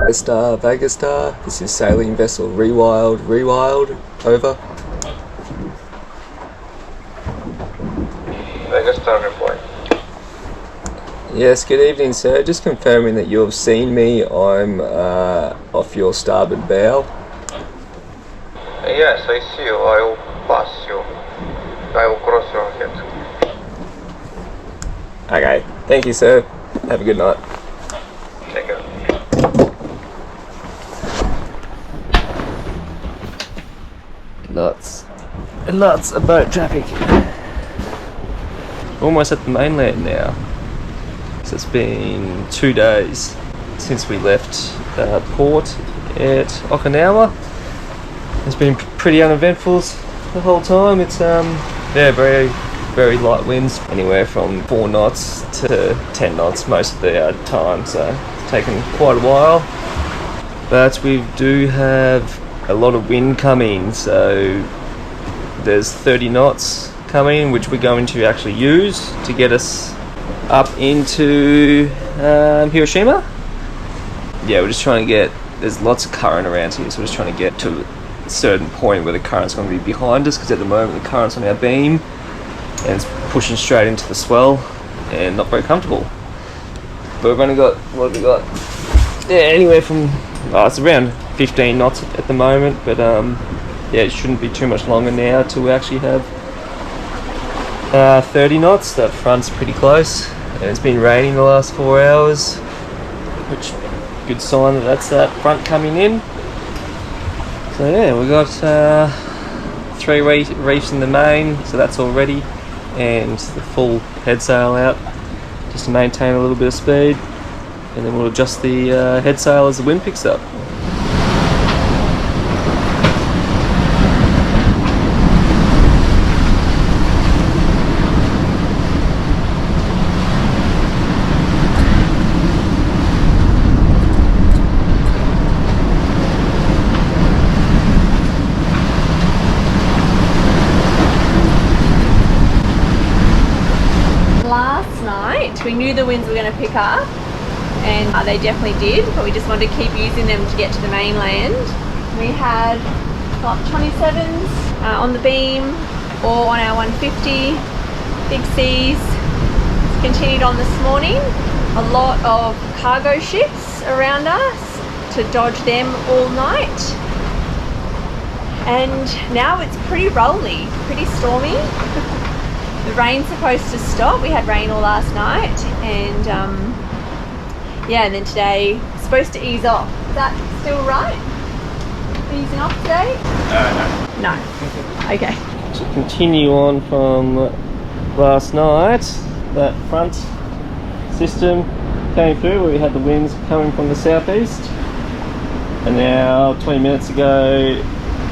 Vegastar, this is sailing vessel Rewild, over. Vegastar report. Yes, good evening sir, just confirming that you have seen me. I'm off your starboard bow. Yes, I see you. I will pass you. I will cross your head. Okay, thank you sir, have a good night. Take care. Lots of boat traffic. Almost at the mainland now. So it's been 2 days since we left port at Okinawa. It's been pretty uneventful the whole time. It's very light winds, anywhere from 4 knots to 10 knots most of the time, so it's taken quite a while. But we do have a lot of wind coming, so there's 30 knots coming, which we're going to actually use to get us up into Hiroshima. Yeah, we're just trying to get, there's lots of current around here, so we're just trying to get to a certain point where the current's going to be behind us, because at the moment the current's on our beam and it's pushing straight into the swell and not very comfortable. But we've only got, what have we got? Yeah, anywhere from, it's around 15 knots at the moment, but yeah, it shouldn't be too much longer now till we actually have 30 knots. That front's pretty close, and it's been raining the last 4 hours, which good sign that that's that front coming in. So yeah, we've got 3 reefs in the main, so that's all ready, and the full head sail out just to maintain a little bit of speed, and then we'll adjust the head sail as the wind picks up. We knew the winds were going to pick up, and they definitely did, but we just wanted to keep using them to get to the mainland. We had got 27s on the beam or on our 150, big seas. Continued on this morning. A lot of cargo ships around us to dodge them all night. And now it's pretty rolly, pretty stormy. The rain's supposed to stop. We had rain all last night, and yeah, and then today it's supposed to ease off. Is that still right? Easing off today? No. No. Okay. To continue on from last night, that front system came through where we had the winds coming from the southeast, and now 20 minutes ago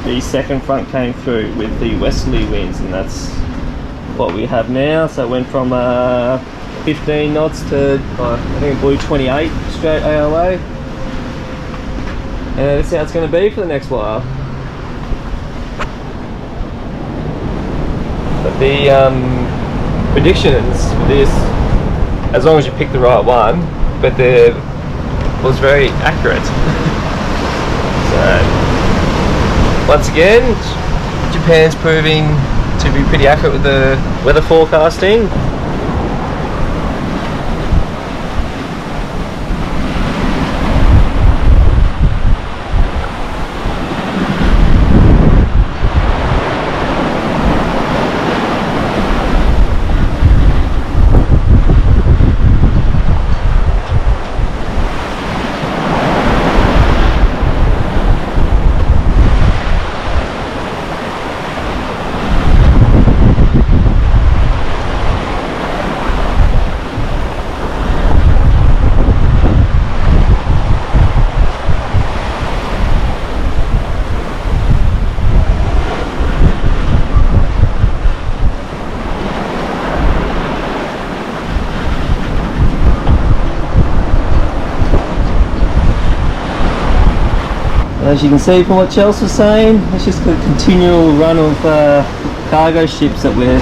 the second front came through with the westerly winds, and that's what we have now. So it went from 15 knots to I think it blew 28 straight AOA, and that's how it's going to be for the next while. But the predictions for this, as long as you pick the right one, but they was very accurate. So once again, Japan's proving to be pretty accurate with the weather forecasting. As you can see from what Chelsea was saying, it's just a continual run of cargo ships that we're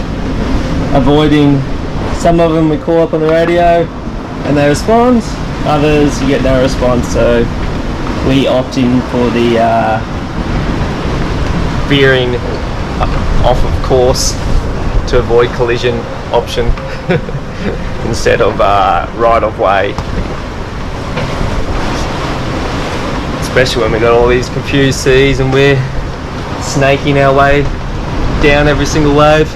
avoiding. Some of them we call up on the radio and they respond, others you get no response, so we opt in for the veering off of course to avoid collision option instead of right of way. Especially when we got all these confused seas and we're snaking our way down every single wave.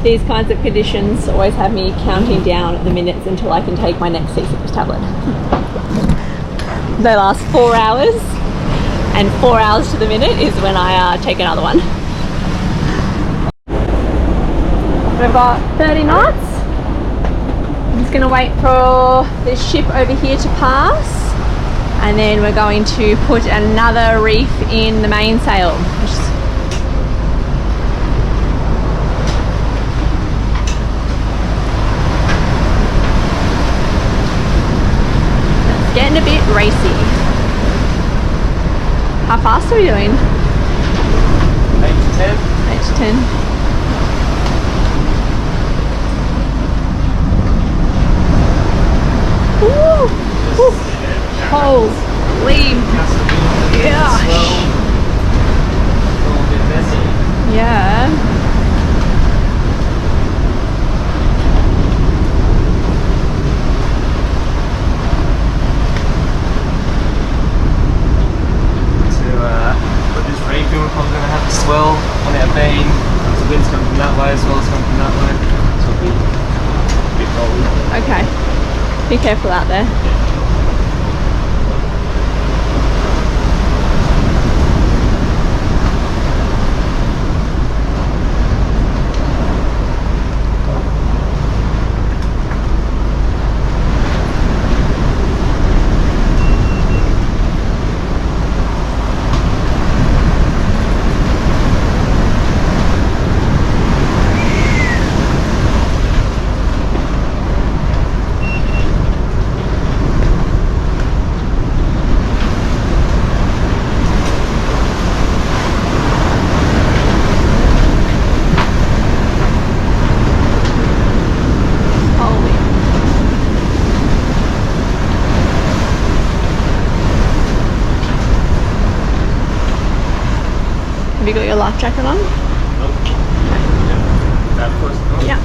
These kinds of conditions always have me counting down the minutes until I can take my next seasickness tablet. They last 4 hours, and 4 hours to the minute is when I take another one. We've got 30 knots. I'm just going to wait for this ship over here to pass, and then we're going to put another reef in the mainsail. Getting a bit racy. How fast are we doing? 8 to 10. 8 to 10. Ooh. Ooh. Holy gosh. Yeah. We're probably going to have a swell on our beam. The wind's coming from that way, as well as coming from that way. So it'll be a bit rolling. Okay. Be careful out there. Have you got your life jacket on? Nope. Yeah. Of course not. Yeah.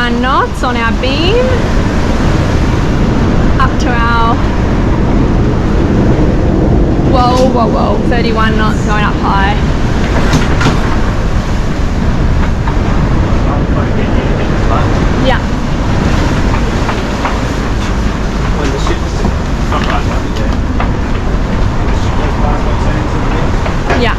Knots on our beam up to our 31 knots going up high. Yeah. When the ship's Yeah.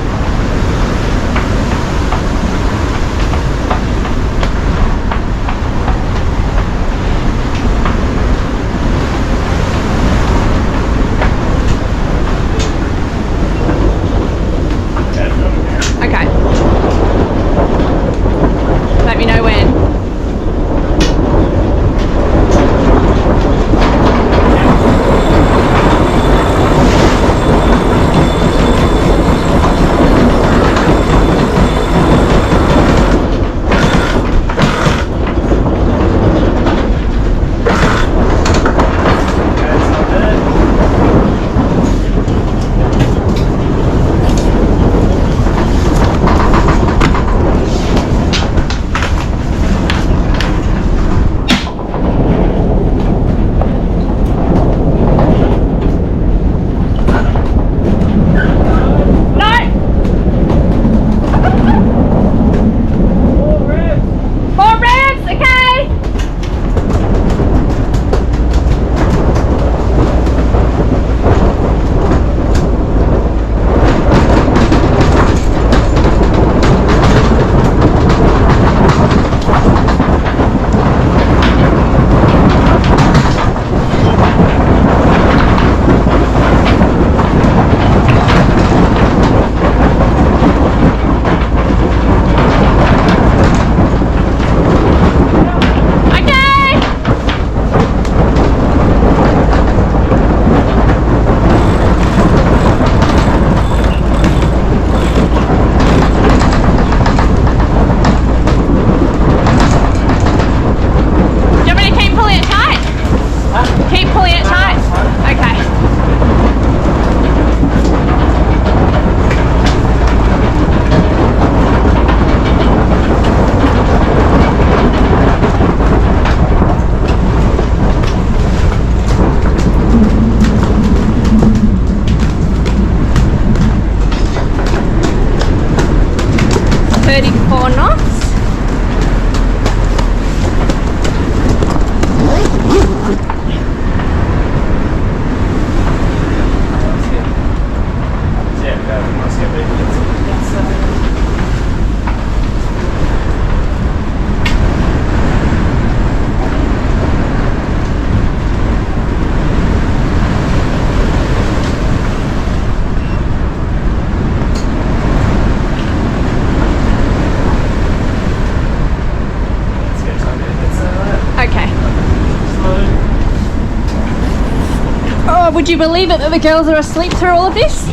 Oh, would you believe it that the girls are asleep through all of this?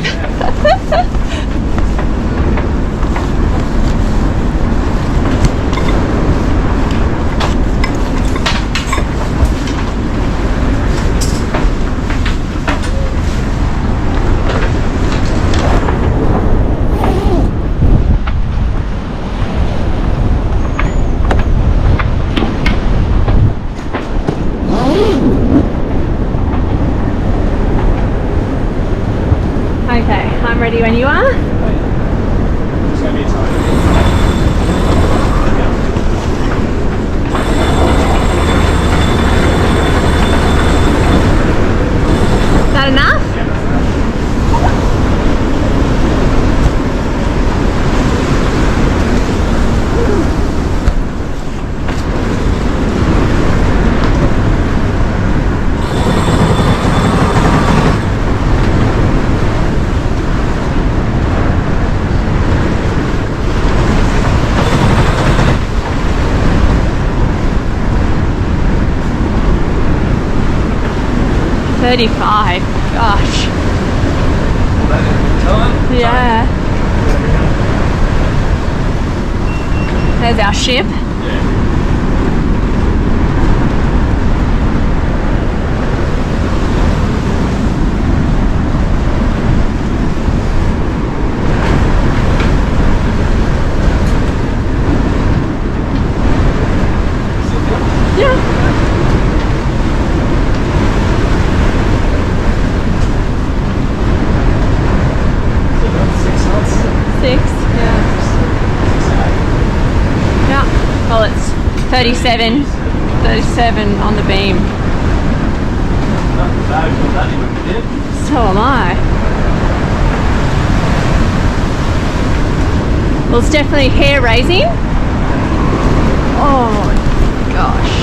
Okay, I'm ready when you are. Is that enough? 35. Gosh. Yeah. There's our ship. Well, it's 37 on the beam. So am I. Well, it's definitely hair raising. Oh gosh.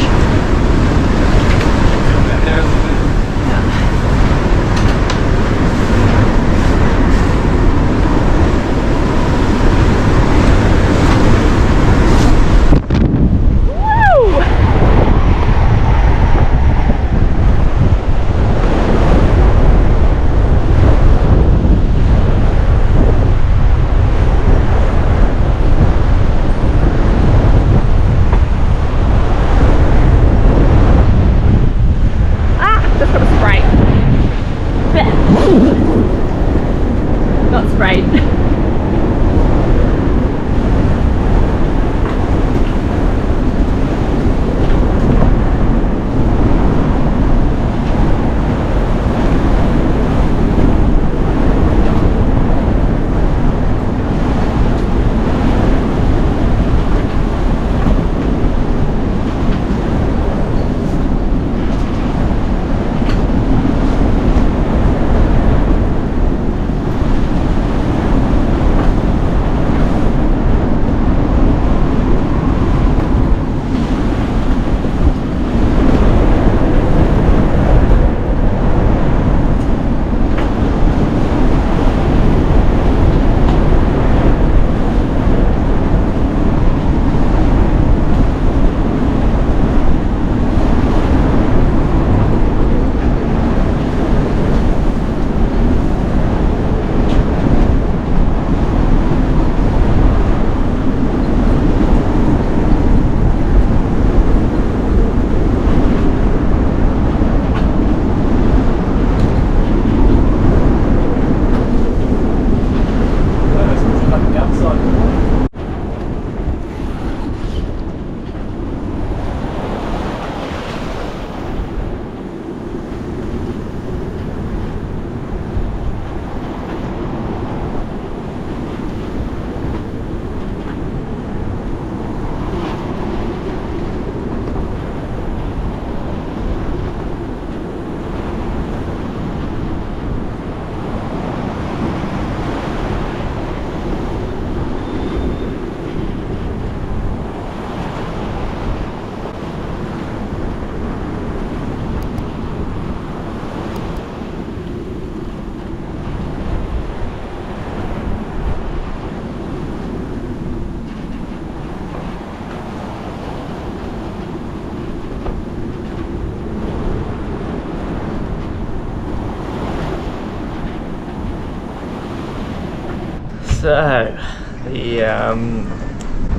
So the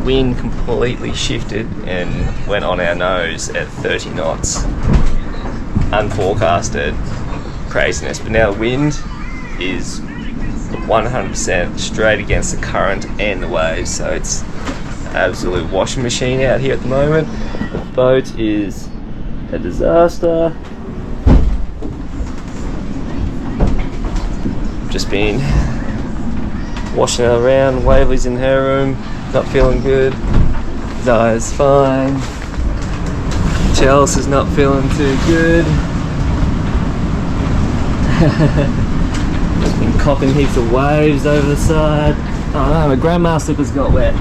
wind completely shifted and went on our nose at 30 knots. Unforecasted craziness, but now the wind is 100% straight against the current and the waves, so it's an absolute washing machine out here at the moment. The boat is a disaster. Just been washing it around. Waverly's in her room, not feeling good. Zaya's fine. Chelsea is not feeling too good. Just been copping heaps of waves over the side. Oh no, my grandma slippers got wet.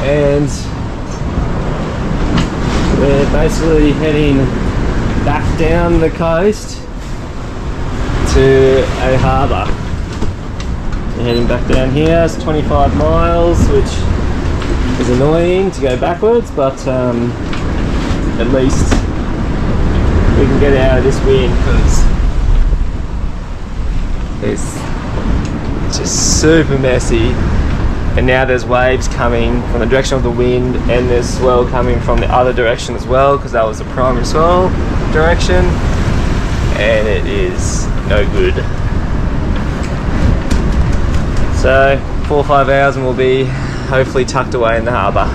And we're basically heading back down the coast to a harbour. We're heading back down here. It's 25 miles, which is annoying to go backwards, but at least we can get out of this wind because it's just super messy. And now there's waves coming from the direction of the wind, and there's swell coming from the other direction as well, because that was the primary swell direction, and it is no good. So 4 or 5 hours and we'll be hopefully tucked away in the harbour.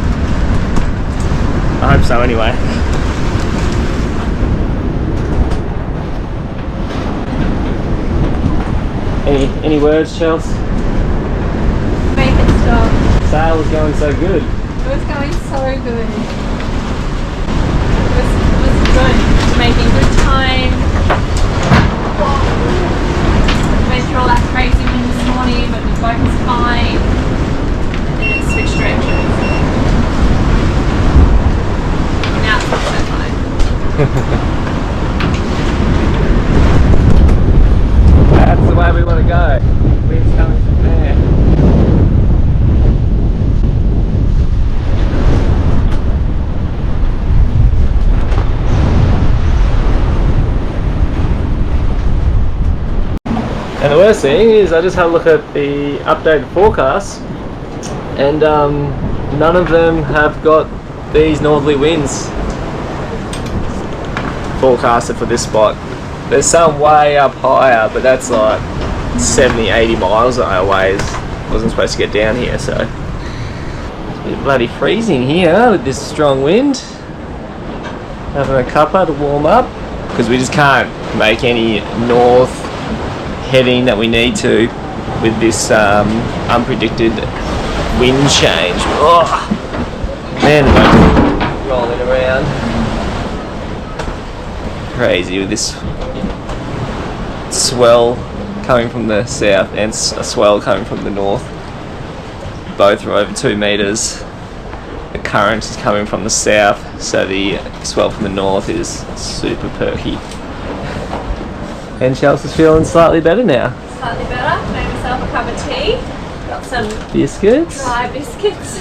I hope so anyway. Any words, Chelsea? Make it stop. Sail was going so good. It was going so good. It was good. Making good time. Went through all that crazy wind this morning, but the boat was fine. And then it switched directions. Now it's not so fine. That's the way we want to go. Wind's coming from there. And the worst thing is I just had a look at the updated forecast, and none of them have got these northerly winds forecasted for this spot. There's some way up higher, but that's like 70-80 miles away. Wasn't supposed to get down here, so it's a bit bloody freezing here with this strong wind. Having a cuppa to warm up because we just can't make any north heading that we need to with this unpredicted wind change. Oh, man, the boat's rolling around crazy with this swell coming from the south and a swell coming from the north. Both are over 2 meters. The current is coming from the south, so the swell from the north is super perky. And Chelsea's feeling slightly better now. Slightly better. Made myself a cup of tea. Got some Biscuits. dry biscuits.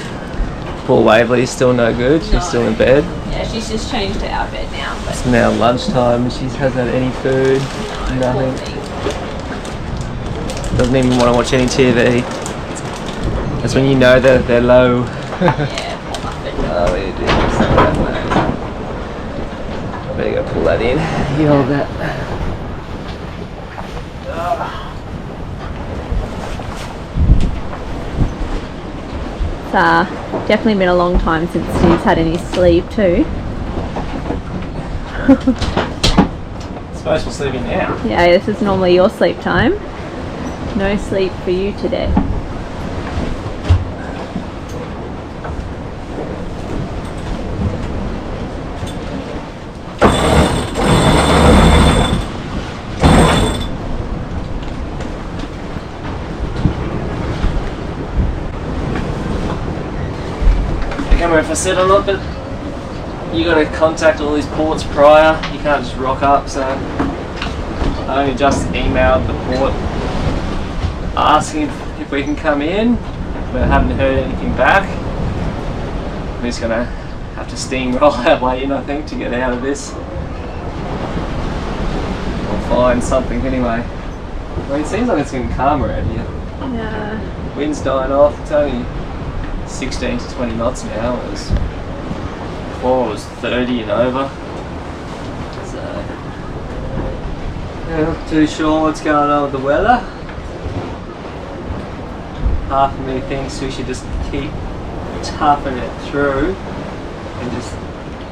Poor Waverly's still no good. She's still in bed. Yeah, she's just changed to our bed now. But It's now lunchtime and she hasn't had any food. Nothing. Doesn't even want to watch any TV. That's when you know that they're low. Yeah, poor muffin. Oh, we do some of that, mate. Better go pull that in. You hold that. It's definitely been a long time since Steve's had any sleep too. Supposed to be sleeping now. Yeah, this is normally your sleep time. No sleep for you today. I can't remember if I said or not, but you got to contact all these ports prior. You can't just rock up. So I only just emailed the port asking if we can come in, but I haven't heard anything back. I'm just gonna have to steamroll our way in, I think, to get out of this. We'll find something anyway. Well, it seems like it's getting calmer out here. Yeah. Wind's dying off. It's only 16 to 20 knots now. It was before it was 30 and over. So yeah, not too sure what's going on with the weather. Half of me thinks we should just keep toughing it through and just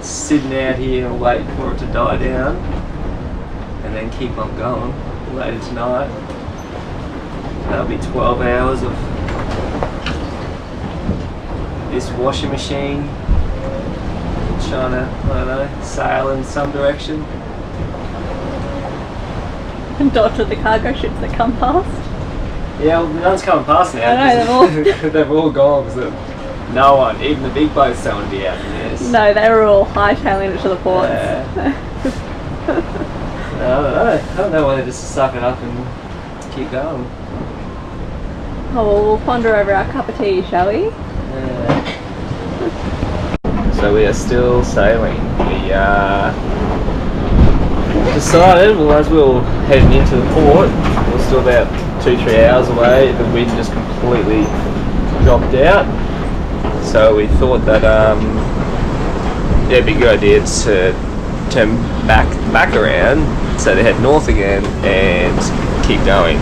sitting out here and wait for it to die down and then keep on going later tonight. That'll be 12 hours of this washing machine trying to, I don't know, sail in some direction. And dodge with the cargo ships that come past. Yeah, well, none's coming past now. I know, they've all gone because no one, even the big boats, don't want to be out in this. No, they were all hightailing it to the ports. I don't know why they just suck it up and keep going. Oh, well, we'll ponder over our cup of tea, shall we? So we are still sailing. We decided, well, as we were heading into the port, we were still about 2-3 hours away, the wind just completely dropped out. So we thought that it'd be a good idea to turn back around, so they head north again and keep going.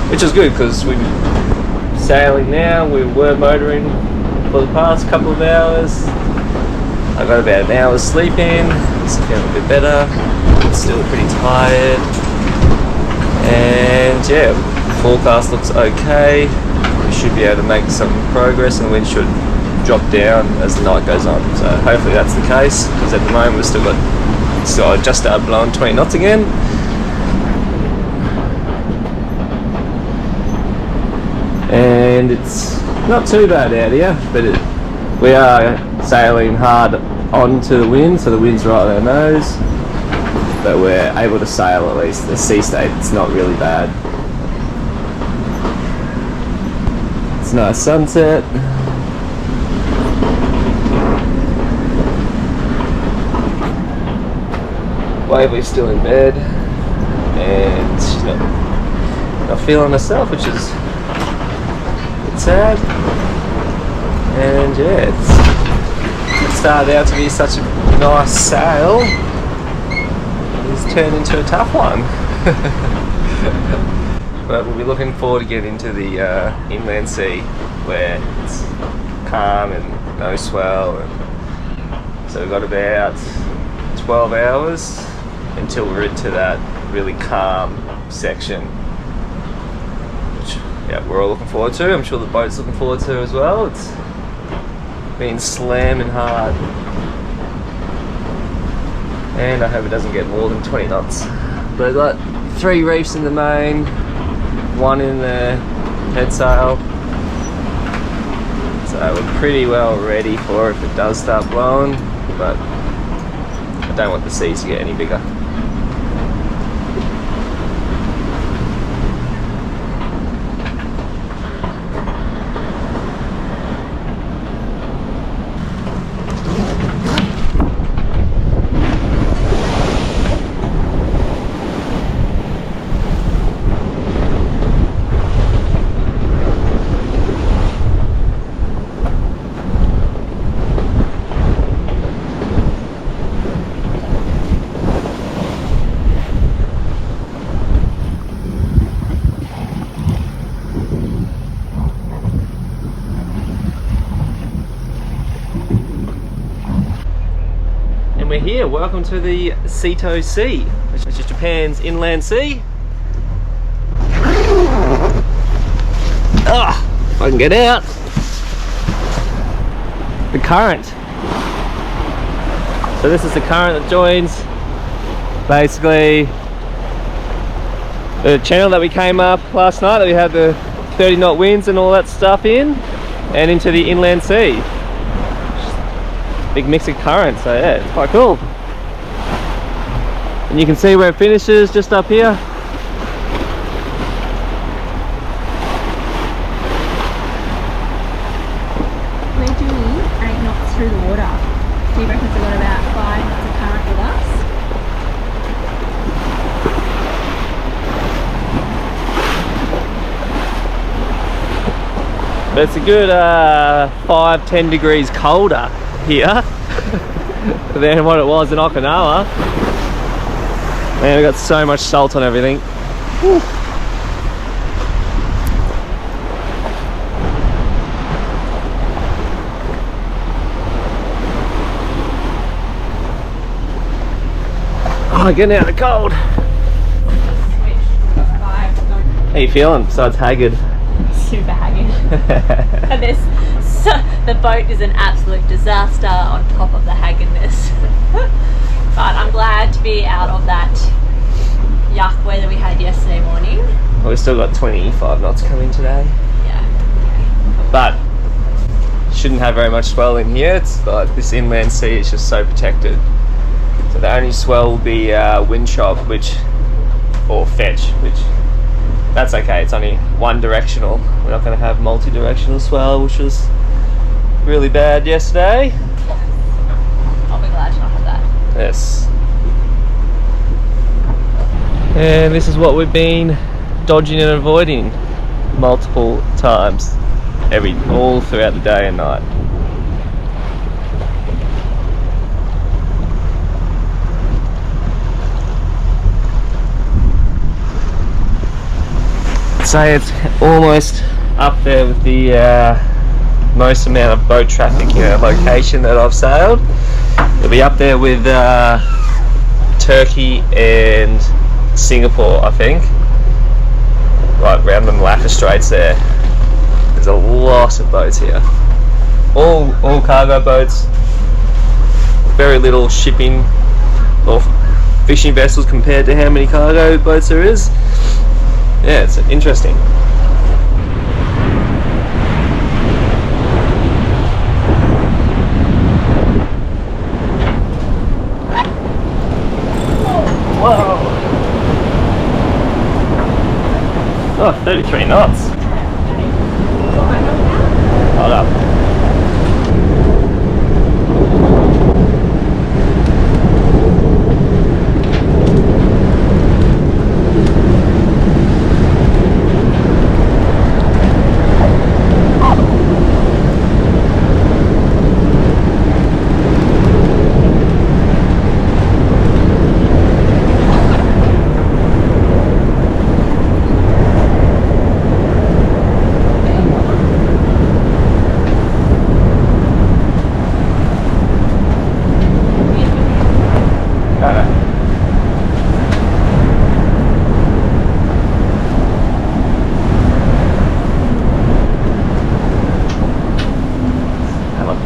Which was good because we were sailing now, we were motoring for the past couple of hours. I got about an hour's sleep in, so feeling a bit better, but still pretty tired. And yeah, the forecast looks okay. We should be able to make some progress and the wind should drop down as the night goes on. So hopefully that's the case, because at the moment we've still just started blowing 20 knots again. And it's not too bad out here, but we are sailing hard onto the wind, so the wind's right on our nose, but we're able to sail at least. The sea state, it's not really bad. It's a nice sunset. Waverly's still in bed and she's not feeling herself, which is a bit sad. And yeah, it started out to be such a nice sail. It's turned into a tough one. But we'll be looking forward to getting into the inland sea where it's calm and no swell. And so we've got about 12 hours until we're into that really calm section, which yeah, we're all looking forward to. I'm sure the boat's looking forward to as well. It's been slamming hard, and I hope it doesn't get more than 20 knots. But I've got 3 reefs in the main, 1 in the head sail, so we're pretty well ready for it if it does start blowing, but I don't want the seas to get any bigger. We're here. Welcome to the Seto Sea, which is Japan's inland sea. Ah, if I can get out. The current. So this is the current that joins basically the channel that we came up last night, that we had the 30 knot winds and all that stuff in, and into the inland sea. Big mix of current, so yeah, it's quite cool. And you can see where it finishes just up here. We're doing 8 knots through the water. Steve reckons we've got about 5 knots of current with us. But it's a good 5-10 degrees colder here than what it was in Okinawa. Man, we got so much salt on everything. Whew. Oh, getting out of the cold. How you feeling besides haggard? Super haggard. And the boat is an absolute disaster on top of the haggardness. But I'm glad to be out of that yuck weather we had yesterday morning. Well, we've still got 25 knots coming today. Yeah. But shouldn't have very much swell in here. It's like this inland sea is just so protected. So the only swell will be wind chop, or fetch, which that's okay. It's only one directional. We're not going to have multi-directional swell, which was really bad yesterday. I'll be glad to not have that. Yes. And this is what we've been dodging and avoiding multiple times, all throughout the day and night. Say it's almost up there with the most amount of boat traffic in a location that I've sailed. It'll be up there with Turkey and Singapore, I think. Right around the Malacca Straits there. There's a lot of boats here. All cargo boats. Very little shipping or fishing vessels compared to how many cargo boats there is. Yeah, it's interesting. Whoa! Oh, 33 knots. Hold up.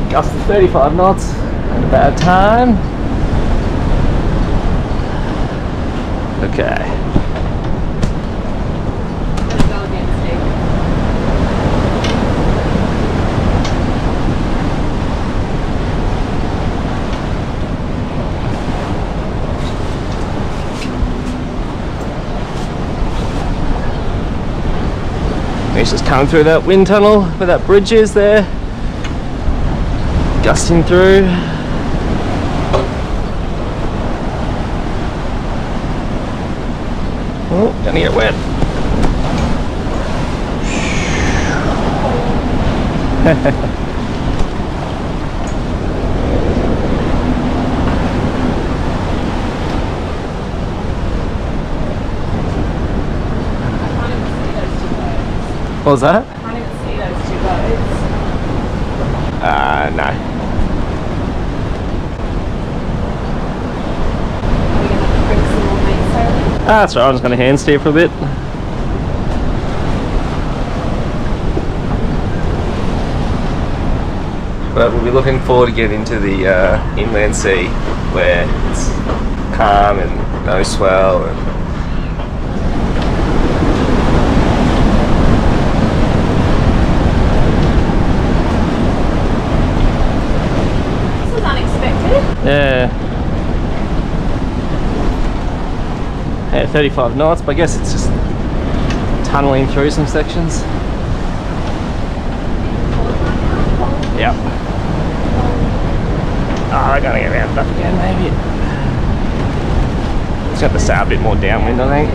Gust of 35 knots at a bad time. Okay. It's just coming through that wind tunnel where that bridge is there. Gusting through. Oh, gonna get wet. What was that? I can't even see those two boats. No. Are we going to have to bring some more mainsailing? That's right, I'm just going to hand steer for a bit. But we'll be looking forward to getting into the inland sea where it's calm and no swell and yeah. Yeah, 35 knots, but I guess it's just tunneling through some sections. Yep. Oh, they're gonna get rounded up again, maybe. Just have to stay a bit more downwind, I think.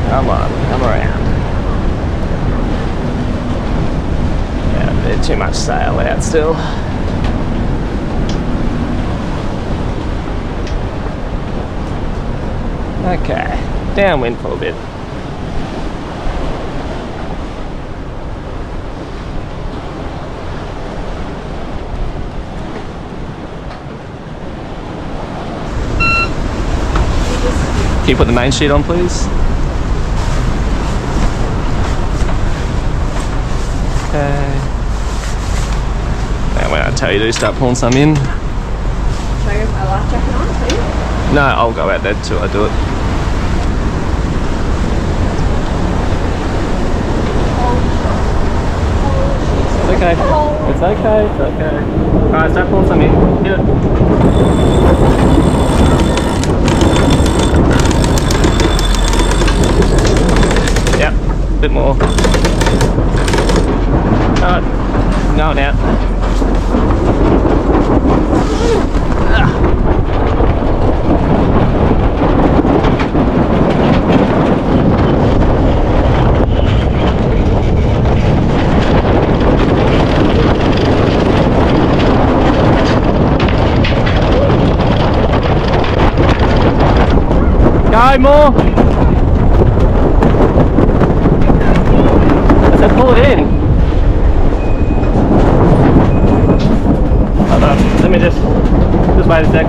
Come on, come around. bit too much sail out still. Okay, downwind for a bit. Can you put the main sheet on, please? Okay. And when I tell you to start pulling some in. Should I get my life jacket on, please? No, I'll go out there till I do it. It's okay. It's okay. It's okay. Alright, start pulling some in. Hit it. Yep, a bit more. Alright, no, now. Go more! So pull it in. Hold on, let me just wait a sec.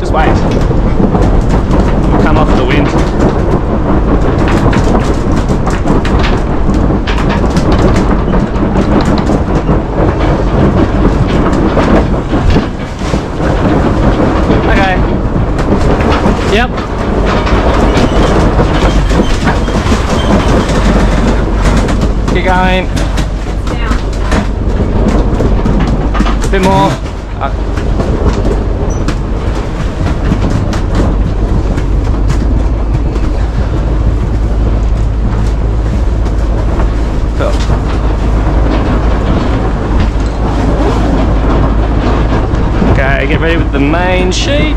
Just wait. It'll come off the wind. Okay. Yep. Keep going. Down. A bit more. Cool. Okay, get ready with the main sheet.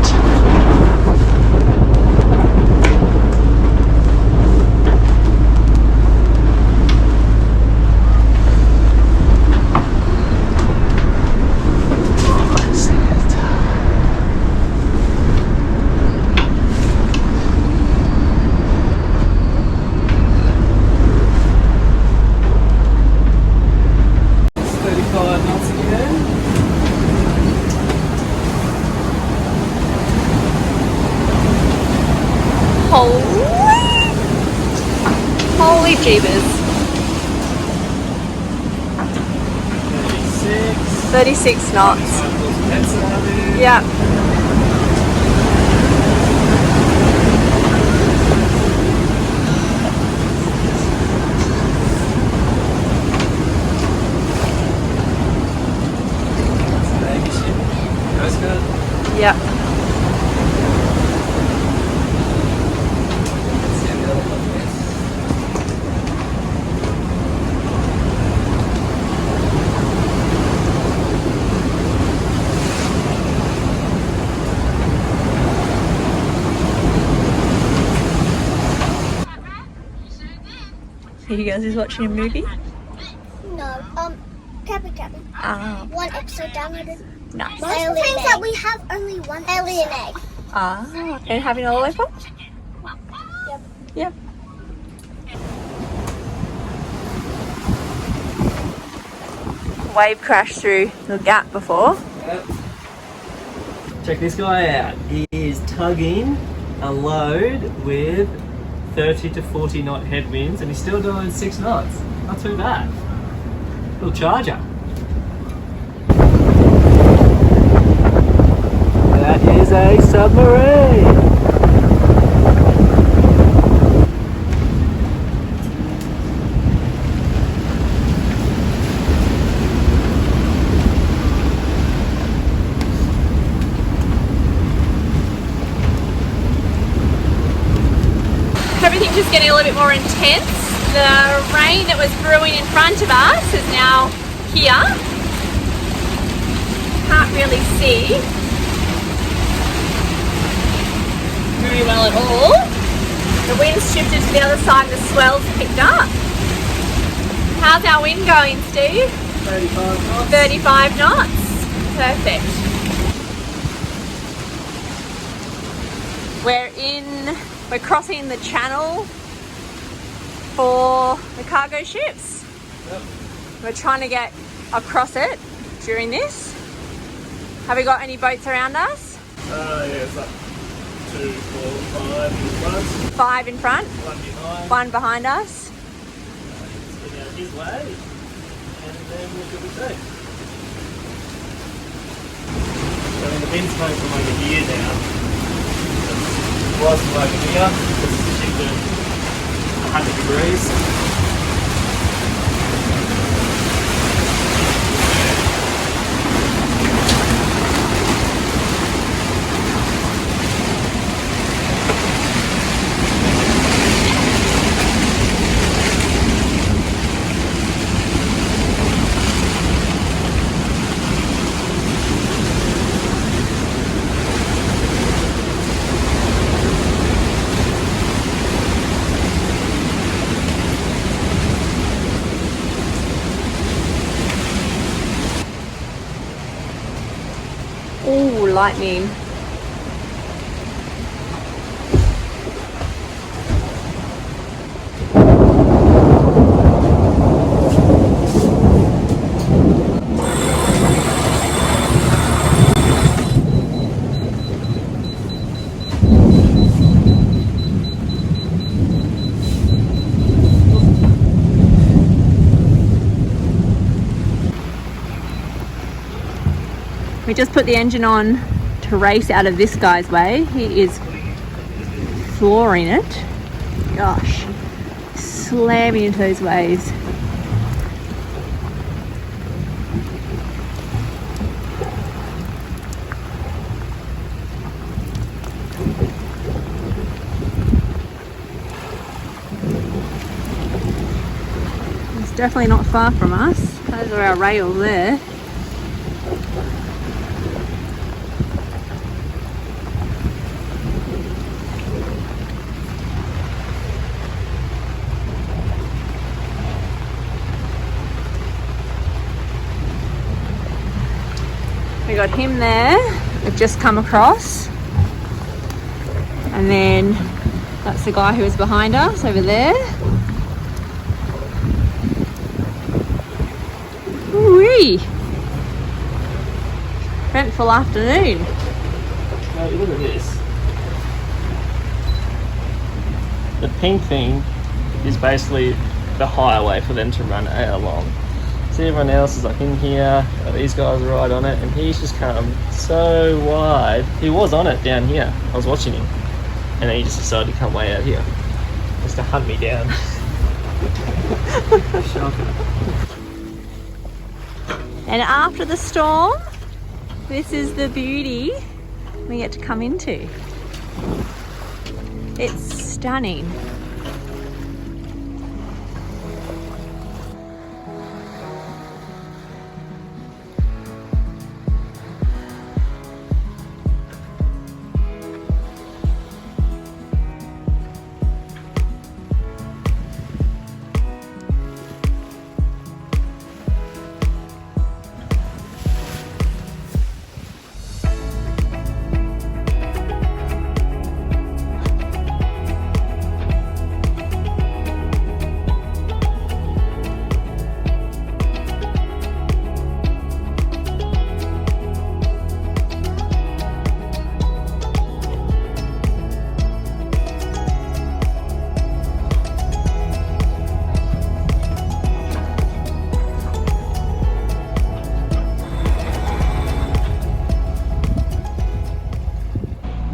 Holy jeebus. 36 knots. Yeah. Yep. You guys is watching a movie? No, Cabby. Ah, One episode downloaded. nice. Most of the things that we have only one alien egg. Ah, and having a lollipop? Yep. Yep. Wave crashed through the gap before. Check this guy out. He is tugging a load with 30 to 40 knot headwinds and he's still doing 6 knots. Not too bad. Little charger. That is a submarine. Everything's just getting a little bit more intense. The rain that was brewing in front of us is now here. Can't really see very well at all. The wind's shifted to the other side and the swell's picked up. How How's our wind going, Steve? 35 knots. 35 knots. Perfect. We're crossing the channel for the cargo ships. Yep. We're trying to get across it during this. Have we got any boats around us? Yeah, it's like 2, 4, 5 in front. 5 in front, 1 behind. 1 behind us. Spin out his way, and then we should be safe. So the wind's coming from over here now. It was from over here. It's shifted 100 degrees. Ooh, lightning. We just put the engine on to race out of this guy's way. He is flooring it. Gosh, slamming into those waves. It's definitely not far from us. Those are our rails there. We got him there, we've just come across, and then that's the guy who was behind us over there. Woo-wee! Eventful afternoon. Now look at this. The pink thing is basically the highway for them to run along. See, everyone else is like in here, these guys are right on it, and he's just come so wide. He was on it down here, I was watching him, and then he just decided to come way out here just to hunt me down. And after the storm, this is the beauty we get to come into. It's stunning.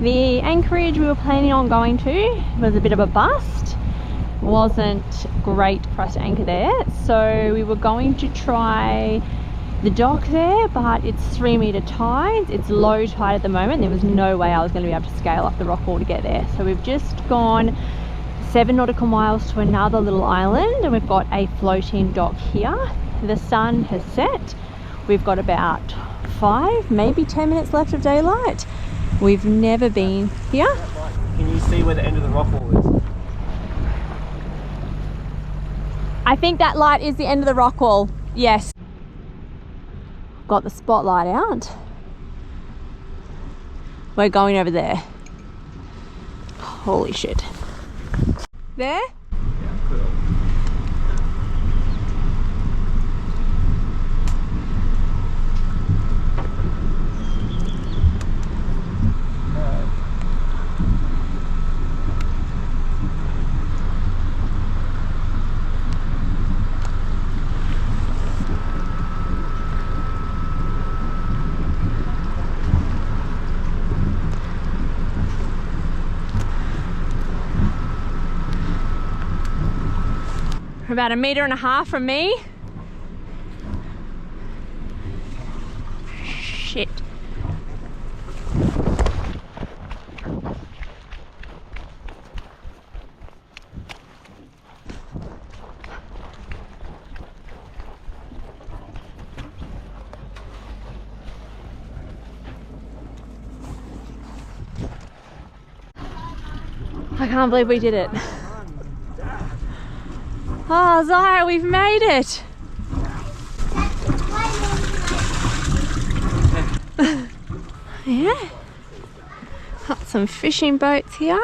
The anchorage we were planning on going to was a bit of a bust. Wasn't great for us to anchor there, so we were going to try the dock there, but it's 3 meter tides. It's low tide at the moment. There was no way I was going to be able to scale up the rock wall to get there, so we've just gone 7 nautical miles to another little island, and we've got a floating dock here. The sun has set. We've got about 5, maybe 10 minutes left of daylight. We've never been here. Can you see where the end of the rock wall is? I think that light is the end of the rock wall. Yes. Got the spotlight out. We're going over there. Holy shit. There? About 1.5 meters from me. Shit. I can't believe we did it. Oh, Zaya, we've made it! Yeah. Got some fishing boats here.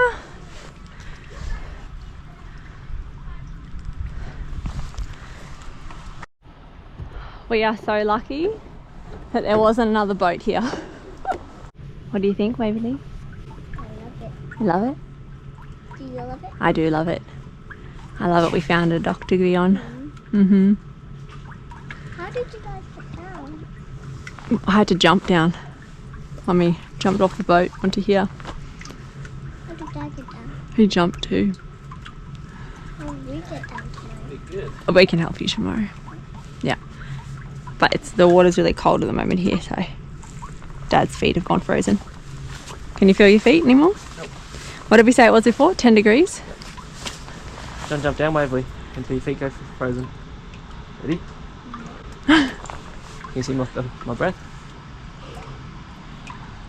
We are so lucky that there wasn't another boat here. What do you think, Waverly? I love it. You love it? Do you love it? I do love it. I love it. We found a dock to be on. Mm-hmm. How did you guys get down? I had to jump down. Mummy jumped off the boat onto here. How did Dad get down? He jumped too. How did we get down tonight? We can help you tomorrow. Yeah. But the water's really cold at the moment here, so Dad's feet have gone frozen. Can you feel your feet anymore? Nope. What did we say it was before? 10 degrees? Don't jump down, Waverly, until your feet go frozen. Ready? Can you see my breath?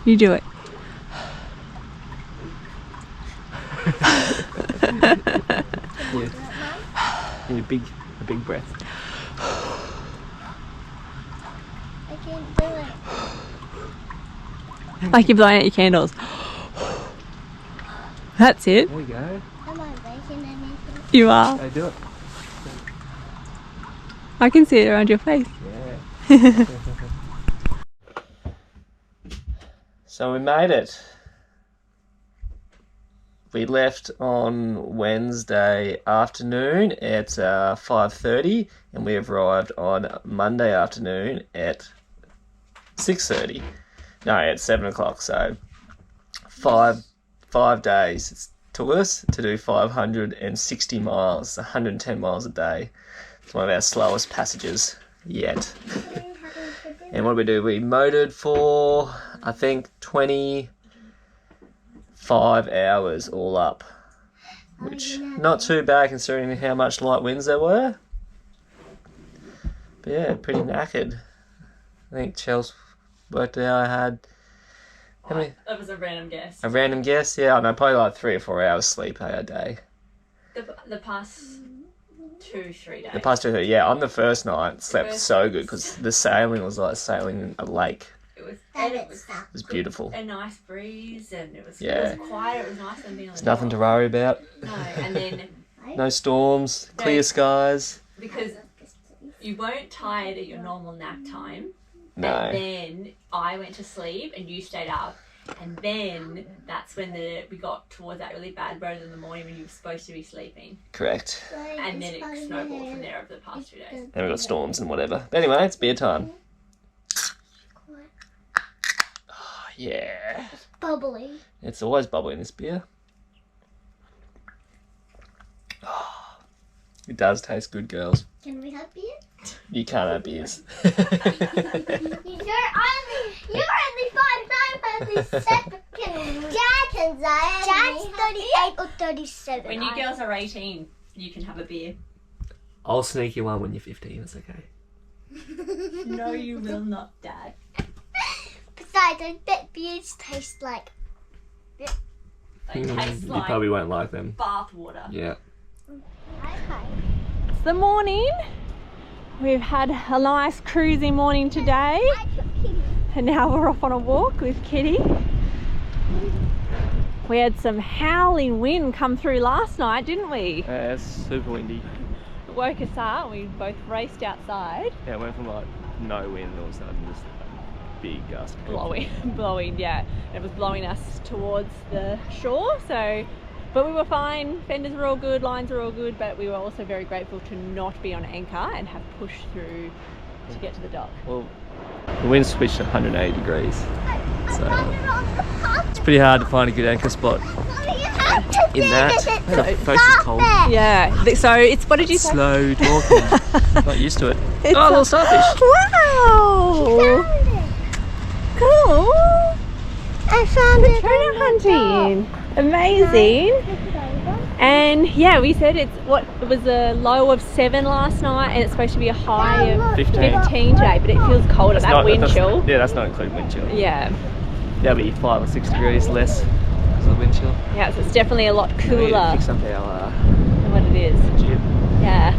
You do it. Yeah. Need a big breath. I can't do it. Like you're blowing out your candles. That's it. There you go. Am I making anything? You are. Go do it. I can see it around your face. Yeah. So we made it. We left on Wednesday afternoon at 5:30, and we have arrived on Monday afternoon at 6:30. No, at 7 o'clock. So 5 days it took us to do 560 miles, 110 miles a day. It's one of our slowest passages yet. And what did we do? We motored for, I think, 25 hours all up, which not too bad considering how much light winds there were. But yeah, pretty knackered. I think Chels worked out I had how many? That was a random guess. A random guess? Yeah, I know, probably like 3 or 4 hours sleep a day. The past 2-3 days. The past 2, yeah, on the first night, slept so good because the sailing was like sailing in a lake. It was It was beautiful. a nice breeze, and it was quiet. It was nice and being on There's nothing to worry about. No, and then No storms, clear skies. because you weren't tired at your normal nap time. No. And then I went to sleep and you stayed up. And then that's when we got towards that really bad road in the morning when you were supposed to be sleeping. Correct. And then it snowballed from there over the past 2 days. Then we got storms and whatever. But anyway, it's beer time. Oh, yeah. Bubbly. It's always bubbly in this beer. Oh, it does taste good, girls. Can we have beer? You can't have beers. You're only 7. Dad's 38 or 37. When you girls are 18, you can have a beer. I'll sneak you one when you're 15, it's okay. No, you will not, Dad. Besides, I bet beers taste like... They taste You like probably won't like them. bath water. Yeah. Okay. That's the morning. We've had a nice cruisy morning today, and now we're off on a walk with Kitty. We had some howling wind come through last night, didn't we? Yeah, it's super windy. It woke us up. We both raced outside. Yeah, it went from like no wind all of a sudden just a big gust. Blowing, yeah. It was blowing us towards the shore, but we were fine. Fenders were all good, lines were all good, but we were also very grateful to not be on anchor and have pushed through to get to the dock. Well, the wind switched 180 degrees, so it's pretty hard to find a good anchor spot in that. The face is cold. Yeah, so it's, what did you say? Slow talking. Not used to it. It's little starfish. Wow! Cool! I found it. Treasure hunting! Amazing! And yeah, we said it was a low of 7 last night, and it's supposed to be a high of 15 today, but it feels colder. That wind chill. Yeah, that's not including wind chill. Yeah. That'll be 5 or 6 degrees less because of the wind chill. Yeah, so it's definitely a lot We need to cooler fix up our than what it is. jib. Yeah.